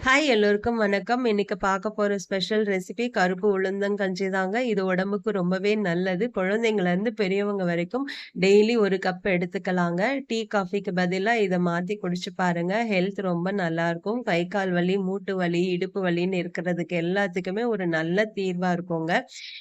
Hi எல்லோருக்கும் வணக்கம். இன்னைக்கு பார்க்க போற ஸ்பெஷல் ரெசிபி கருப்பு உளுந்தங்கஞ்சி தாங்க. இது உடம்புக்கு ரொம்பவே நல்லது. குழந்தைங்கள்லேருந்து பெரியவங்க வரைக்கும் டெய்லி 1 கப் எடுத்துக்கலாங்க. டீ, காஃபிக்கு பதிலா இத மாத்தி குடிச்சு பாருங்க. ஹெல்த் ரொம்ப நல்லாருக்கும். கை, கால் வலி, மூட்டு வலி, இடுப்பு வலின்னு இருக்கிறதுக்கு எல்லாத்துக்குமே ஒரு நல்ல தீர்வா இருக்குங்க.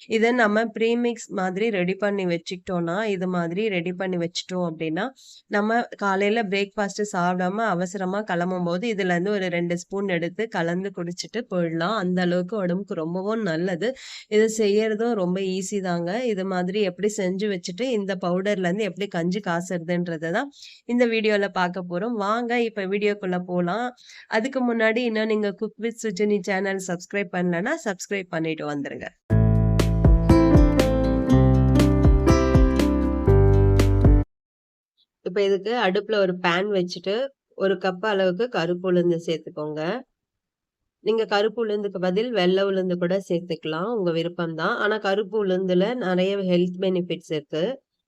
இத நம்ம ப்ரீமிக்ஸ் மாதிரி ரெடி பண்ணி வச்சுக்கிட்டோம்னா, இது மாதிரி ரெடி பண்ணி வச்சுட்டோம் அப்டின்னா, நம்ம காலையில பிரேக்ஃபாஸ்ட் சாப்பிடாம அவசரமா கிளம்பும்போது இதுலேருந்து ஒரு 2 ஸ்பூன் எடுத்து கலந்து குடிச்சிட்டு போயிடலாம். அந்த அளவுக்கு உடம்புக்கு ரொம்பவும் நல்லது. இது செய்யறதும் ரொம்ப ஈஸி தாங்க. இது மாதிரி எப்படி செஞ்சு வச்சுட்டு இந்த பவுடர்லேருந்து எப்படி கஞ்சி காசுறதுன்றத தான் இந்த வீடியோல பார்க்க போறோம். வாங்க இப்ப வீடியோக்குள்ள போலாம். அதுக்கு முன்னாடி இன்னும் நீங்க cook with Sujini channel subscribe பண்ணலன்னா சப்ஸ்கிரைப் பண்ணிட்டு வந்துருங்க. இப்ப இதுக்கு அடுப்புல ஒரு பேன் வச்சுட்டு 1 கப் அளவுக்கு கருப்பு உளுந்து சேர்த்துக்கோங்க. நீங்க கருப்பு உளுந்துக்கு பதில் வெள்ளை உளுந்து கூட சேர்த்துக்கலாம். உங்க விருப்பம் தான். ஆனா கருப்பு உளுந்துல நெறைய ஹெல்த் பெனிஃபிட்ஸ் இருக்கு.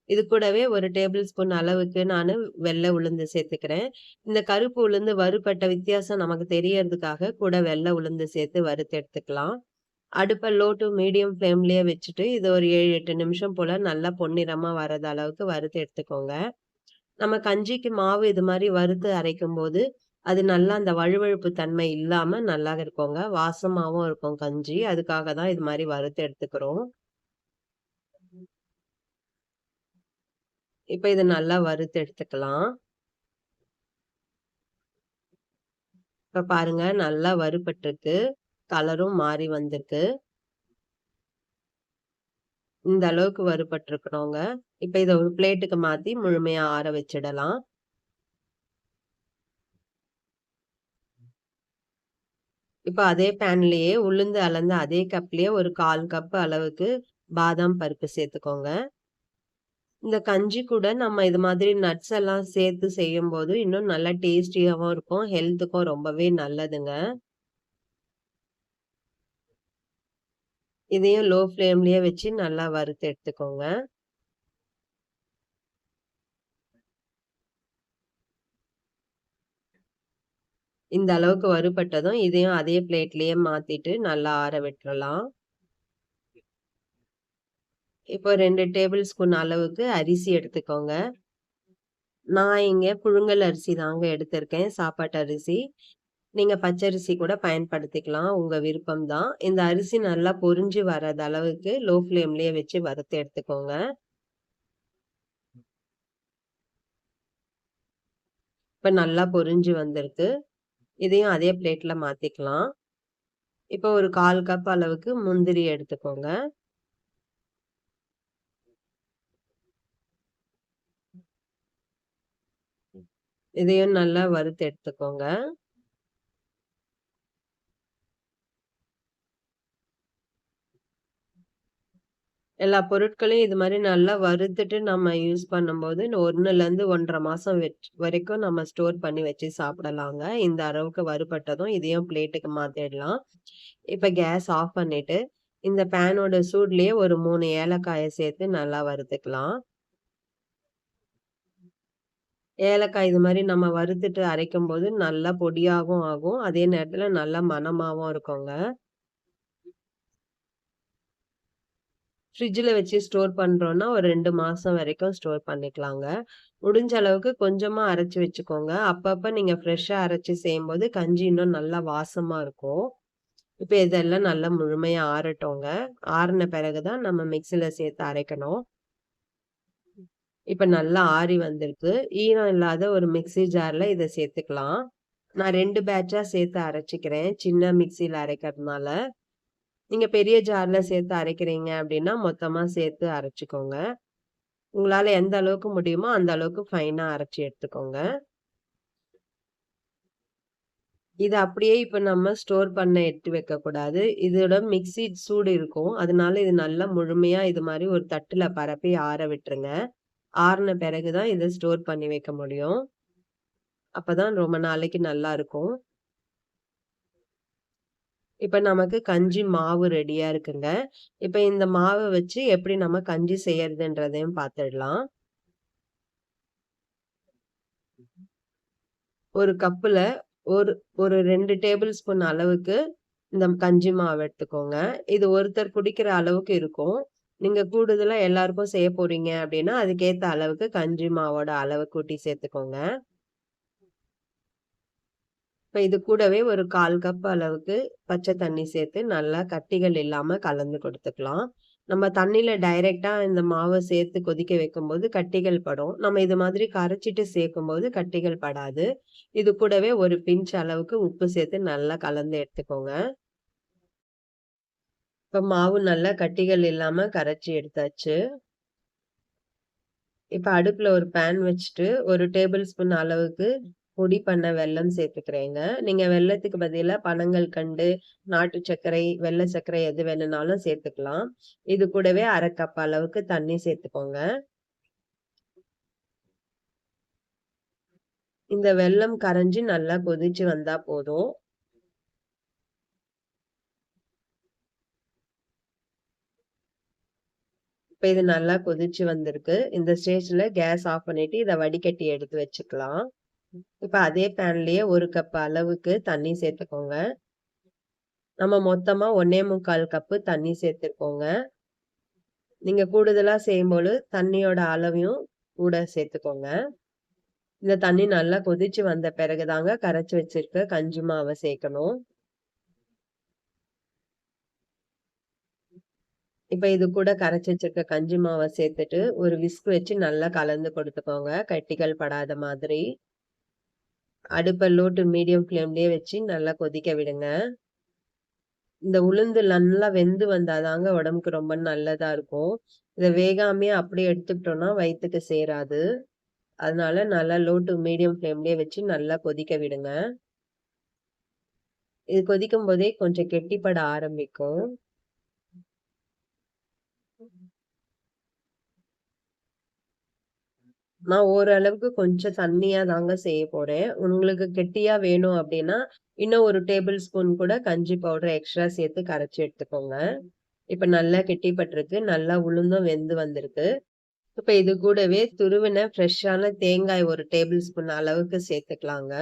இது கூடவே 1 டேபிள் ஸ்பூன் அளவுக்கு நானு வெள்ளை உளுந்து சேர்த்துக்கிறேன். இந்த கருப்பு உளுந்து வறுபட்ட வித்தியாசம் நமக்கு தெரியறதுக்காக கூட வெள்ளை உளுந்து சேர்த்து வறுத்து எடுத்துக்கலாம். அடுப்ப லோ டூ மீடியம் ஃப்ளேம்லயே வச்சுட்டு, இத ஒரு 7, 8 நிமிஷம் போல நல்லா பொன்னிறமா வர்றது அளவுக்கு வறுத்து எடுத்துக்கோங்க. நம்ம கஞ்சிக்கு மாவு இது மாரி வறுத்து அரைக்கும்போது, அது நல்லா அந்த வழுவழுப்பு தன்மை இல்லாம நல்லா இருக்குங்க. வாசமாவும் இருக்கும் கஞ்சி. அதுக்காக தான் இது மாரி வறுத்து எடுத்துக்கிறோம். இப்ப இத நல்லா வறுத்து எடுத்துக்கலாம். இப்ப பாருங்க நல்லா வறுபட்டுருக்கு. கலரும் மாறி வந்திருக்கு. இந்த அளவுக்கு வறுபட்டுருக்கணுங்க. இப்ப இத ஒரு பிளேட்டுக்கு மாத்தி முழுமையா ஆற வச்சிடலாம். இப்ப அதே பேன்லயே உளுந்து அளந்த அதே கப்லயே ஒரு 1/4 கப் அளவுக்கு பாதாம் பருப்பு சேர்த்துக்கோங்க. இந்த கஞ்சி கூட நம்ம இது மாதிரி நட்ஸ் எல்லாம் சேர்த்து செய்யும்போது, இன்னும் நல்லா டேஸ்டியாவும் இருக்கும். ஹெல்த்துக்கும் ரொம்பவே நல்லதுங்க. இதையும் லோ ஃப்ளேம்லயே வச்சு நல்லா வறுத்து எடுத்துக்கோங்க. இந்த அளவுக்கு வறுபட்டதும், இதையும் அதே பிளேட்லயே மாத்திட்டு நல்லா ஆற விட்டுறலாம். இப்போ 2 டேபிள் ஸ்பூன் அளவுக்கு அரிசி எடுத்துக்கோங்க. நான் இங்க புழுங்கல் அரிசி தாங்க எடுத்திருக்கேன். சாப்பாட்டு அரிசி. நீங்க பச்சரிசி கூட பயன்படுத்திக்கலாம். உங்க விருப்பம் தான். இந்த அரிசி நல்லா பொரிஞ்சு வர்றது அளவுக்கு லோ ஃப்ளேம்லயே வச்சு வறுத்து எடுத்துக்கோங்க. இப்ப நல்லா பொரிஞ்சு வந்திருக்கு. இதையும் அதே பிளேட்ல மாத்திக்கலாம். இப்போ ஒரு 1/4 கப் அளவுக்கு முந்திரி எடுத்துக்கோங்க. இதையும் நல்லா வறுத்து எடுத்துக்கோங்க. எல்லா பொருட்களையும் இது மாரி நல்லா வறுத்துட்டு நம்ம யூஸ் பண்ணும்போது 1லேருந்து 1 1/2 மாசம் வரைக்கும் நம்ம ஸ்டோர் பண்ணி வச்சு சாப்பிடலாங்க. இந்த அளவுக்கு வறுபட்டதும் இதையும் பிளேட்டுக்கு மாத்திடலாம். இப்ப கேஸ் ஆஃப் பண்ணிட்டு, இந்த பேனோட சூட்லயே ஒரு 3 ஏலக்காய சேர்த்து நல்லா வறுத்துக்கலாம். ஏலக்காய் இது மாரி நம்ம வறுத்துட்டு அரைக்கும்போது நல்லா பொடியாவும் ஆகும். அதே நேரத்துல நல்லா மணமாவும் இருக்குங்க. ஃப்ரிட்ஜ்ல வச்சு ஸ்டோர் பண்றோம்னா, ஒரு 2 மாசம் வரைக்கும் ஸ்டோர் பண்ணிக்கலாங்க. முடிஞ்ச அளவுக்கு கொஞ்சமா அரைச்சு வச்சுக்கோங்க. அப்பப்ப நீங்க ஃப்ரெஷ்ஷா அரைச்சு செய்யும்போது கஞ்சி இன்னும் நல்லா வாசமா இருக்கும். இப்ப இதெல்லாம் நல்லா முழுமையா ஆறட்டுங்க. ஆறுன பிறகு தான் நம்ம மிக்ஸில சேர்த்து அரைக்கணும். இப்ப நல்லா ஆறி வந்திருக்கு. ஈரம் இல்லாத ஒரு மிக்ஸி ஜார்ல இத சேர்த்துக்கலாம். நான் 2 பேட்சா சேர்த்து அரைச்சுக்கிறேன். சின்ன மிக்ஸில அரைக்கிறதுனால. நீங்க பெரிய ஜார்ல சேர்த்து அரைக்கிறீங்க அப்டின்னா, மொத்தமா சேர்த்து அரைச்சுக்கோங்க. உங்களால எந்த அளவுக்கு முடியுமோ, அந்த அளவுக்கு ஃபைனா அரைச்சு எடுத்துக்கோங்க. இத அப்படியே இப்ப நம்ம ஸ்டோர் பண்ண எடுத்து வைக்கக்கூடாது. இதோட மிக்ஸி சூடு இருக்கும். அதனால இது நல்லா முழுமையா இது மாரி ஒரு தட்டுல பரப்பி ஆற விட்டுருங்க. ஆறுன பிறகு தான் இத ஸ்டோர் பண்ணி வைக்க முடியும். அப்பதான் ரொம்ப நாளைக்கு நல்லா இருக்கும். இப்ப நமக்கு கஞ்சி மாவு ரெடியா இருக்குங்க. இப்ப இந்த மாவ வச்சு எப்படி நம்ம கஞ்சி செய்யறதுன்றதையும் பார்த்துடலாம். ஒரு கப்புல ஒரு ஒரு 2 டேபிள் ஸ்பூன் அளவுக்கு இந்த கஞ்சி மாவு எடுத்துக்கோங்க. இது ஒருத்தர் குடிக்கிற அளவுக்கு இருக்கும். நீங்க கூடுதலா எல்லாருக்கும் செய்ய போறீங்க அப்டின்னா, அதுக்கேத்த அளவுக்கு கஞ்சி மாவோட அளவு கூட்டி சேர்த்துக்கோங்க. இப்ப இது கூடவே ஒரு 1/4 கப் அளவுக்கு பச்சை தண்ணி சேர்த்து நல்லா கட்டிகள் இல்லாம கலந்து கொடுத்துக்கலாம். நம்ம தண்ணீல டைரக்ட்டா இந்த மாவ சேர்த்து கொதிக்க வைக்கும்போது கட்டிகள் படும். நம்ம இது மாதிரி கரைச்சிட்டு சேர்க்கும்போது கட்டிகள் படாது. இது கூடவே ஒரு பிஞ்ச் அளவுக்கு உப்பு சேர்த்து நல்லா கலந்து எடுத்துக்கோங்க. இப்ப மாவு நல்லா கட்டிகள் இல்லாம கரைச்சு எடுத்தாச்சு. இப்ப அடுப்புல ஒரு பேன் வச்சுட்டு, 1 டேபிள் ஸ்பூன் அளவுக்கு பொடி பண்ண வெல்லம் சேர்த்துக்கிறேங்க. நீங்க வெல்லத்துக்கு பதிலா பனங்கல்கண்டு, நாட்டு சர்க்கரை, வெள்ள சர்க்கரை எது வேணும்னாலும் சேர்த்துக்கலாம். இது கூடவே 1/2 கப் அளவுக்கு தண்ணி சேர்த்துக்கோங்க. இந்த வெல்லம் கரைஞ்சு நல்லா கொதிச்சு வந்தா போதும். இப்ப இது நல்லா கொதிச்சு வந்திருக்கு. இந்த ஸ்டேஜ்ல கேஸ் ஆஃப் பண்ணிட்டு இத வடிகட்டி எடுத்து வச்சுக்கலாம். இப்ப அதே பேன்லயே 1 கப் அளவுக்கு தண்ணி சேர்த்துக்கோங்க. நம்ம மொத்தமா 1 1/4 கப்பு தண்ணி சேர்த்துருக்கோங்க. நீங்க கூடுதலா செய்யும்போது தண்ணியோட அளவையும் கூட சேர்த்துக்கோங்க. இந்த தண்ணி நல்லா கொதிச்சு வந்த பிறகு தாங்க கரைச்சு வச்சிருக்க கஞ்சி மாவ சேர்க்கணும். இப்ப இது கூட கரைச்சு வச்சிருக்க கஞ்சி மாவ சேர்த்துட்டு, ஒரு விஸ்க் வச்சு நல்லா கலந்து கொடுத்துக்கோங்க. கட்டிகள் படாத மாதிரி. அடுப்ப லோ டூ மீடியம் ஃப்ளேம்லயே வச்சு நல்லா கொதிக்க விடுங்க. இந்த உளுந்து நல்லா வெந்து வந்தாதாங்க உடம்புக்கு ரொம்ப நல்லதா இருக்கும். இத வேகாமயே அப்படியே எடுத்துக்கிட்டோம்னா வயித்துக்கு சேராது. அதனால நல்லா லோ டூ மீடியம் ஃப்ளேம்லயே வச்சு நல்லா கொதிக்க விடுங்க. இது கொதிக்கும்போதே கொஞ்சம் கெட்டிப்பட ஆரம்பிக்கும். நான் ஓரளவுக்கு கொஞ்சம் தண்ணியா தாங்க செய்ய போறேன். உங்களுக்கு கெட்டியா வேணும் அப்டின்னா, இன்னும் 1 டேபிள் ஸ்பூன் கூட கஞ்சி பவுடர் எக்ஸ்ட்ரா சேர்த்து கரைச்சு எடுத்துக்கோங்க. இப்ப நல்லா கெட்டிப்பட்டுருக்கு. நல்லா உளுந்தும் வெந்து வந்திருக்கு. இப்ப இது கூடவே துருவின ஃப்ரெஷ்ஷான தேங்காய் 1 டேபிள் ஸ்பூன் அளவுக்கு சேர்த்துக்கலாங்க.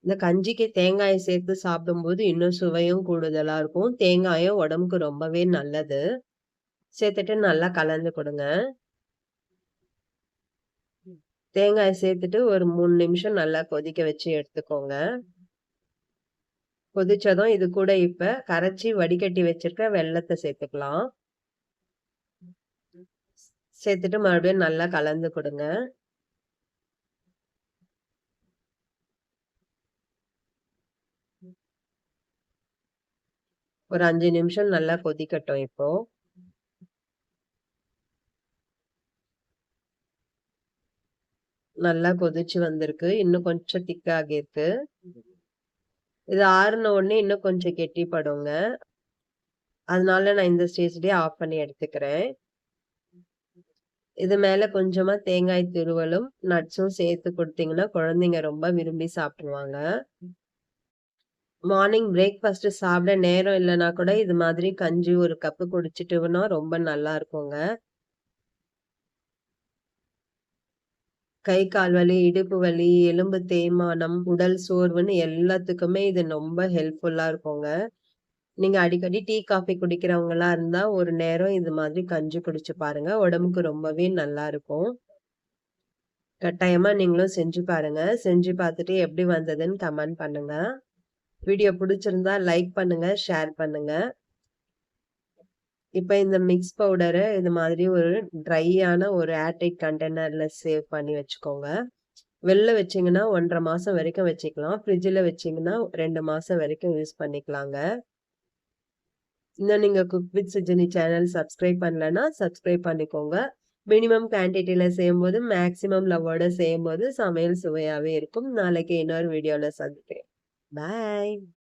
இந்த கஞ்சிக்கு தேங்காய சேர்த்து சாப்பிடும்போது இன்னும் சுவையும் கூடுதலா இருக்கும். தேங்காயும் உடம்புக்கு ரொம்பவே நல்லது. சேர்த்துட்டு நல்லா கலந்து கொடுங்க. தேங்காய் சேர்த்துட்டு ஒரு 3 நிமிஷம் நல்லா கொதிக்க வச்சு எடுத்துக்கோங்க. கொதிச்சதும் இது கூட இப்ப கரைச்சு வடிகட்டி வச்சிருக்க வெல்லத்த சேர்த்துக்கலாம். சேர்த்துட்டு மறுபடியும் நல்லா கலந்து கொடுங்க. ஒரு 5 நிமிஷம் நல்லா கொதிக்கட்டும் இப்போ. நல்லா கொதிச்சு வந்திருக்கு. இன்னும் கொஞ்சம் திக்கா ஆகியிருக்கு. இது ஆறுன உடனே இன்னும் கொஞ்சம் கெட்டிப்படுங்க. அதனால நான் இந்த ஸ்டேஜ்லயே ஆஃப் பண்ணி எடுத்துக்கிறேன். இது மேல கொஞ்சமா தேங்காய் துருவலும், நட்ஸும் சேர்த்து குடுத்தீங்கன்னா, குழந்தைங்க ரொம்ப விரும்பி சாப்பிட்டுருவாங்க. மார்னிங் பிரேக்ஃபாஸ்ட் சாப்பிட நேரம் இல்லன்னா கூட இது மாதிரி கஞ்சி 1 கப்பு குடிச்சிட்டோம்னா ரொம்ப நல்லா இருக்குங்க. கை, கால் வலி, இடுப்பு வலி, எலும்பு தேய்மானம், உடல் சோர்வுன்னு எல்லாத்துக்குமே இது ரொம்ப ஹெல்ப்ஃபுல்லா இருக்குங்க. நீங்க அடிக்கடி டீ, காஃபி குடிக்கிறவங்களா இருந்தா, ஒரு நேரம் இது மாதிரி கஞ்சி குடிச்சு பாருங்க. உடம்புக்கு ரொம்பவே நல்லா இருக்கும். கட்டாயமா நீங்களும் செஞ்சு பாருங்க. செஞ்சு பார்த்துட்டு எப்படி வந்ததுன்னு கமெண்ட் பண்ணுங்க. வீடியோ புடிச்சிருந்தா லைக் பண்ணுங்க, ஷேர் பண்ணுங்க. இப்ப இந்த மிக்ஸ் பவுடர இது மாதிரி ஒரு ட்ரையான ஒரு ஏர்டைட் கண்டெய்னர்ல சேவ் பண்ணி வச்சுக்கோங்க. வெளில வச்சீங்கன்னா 1 1/2 மாசம் வரைக்கும் வச்சுக்கலாம். ஃப்ரிட்ஜ்ல வச்சீங்கன்னா 2 மாசம் வரைக்கும் யூஸ் பண்ணிக்கலாங்க. இன்னும் நீங்க cook with Sujini channel subscribe பண்ணலன்னா, சப்ஸ்கிரைப் பண்ணிக்கோங்க. மினிமம் குவான்டிட்டில செய்யும்போது, மேக்ஸிமம் லவ்வோட செய்யும்போது சமையல் சுவையாவே இருக்கும். நாளைக்கு இன்னொரு வீடியோல சந்திக்கிறேன். பாய்.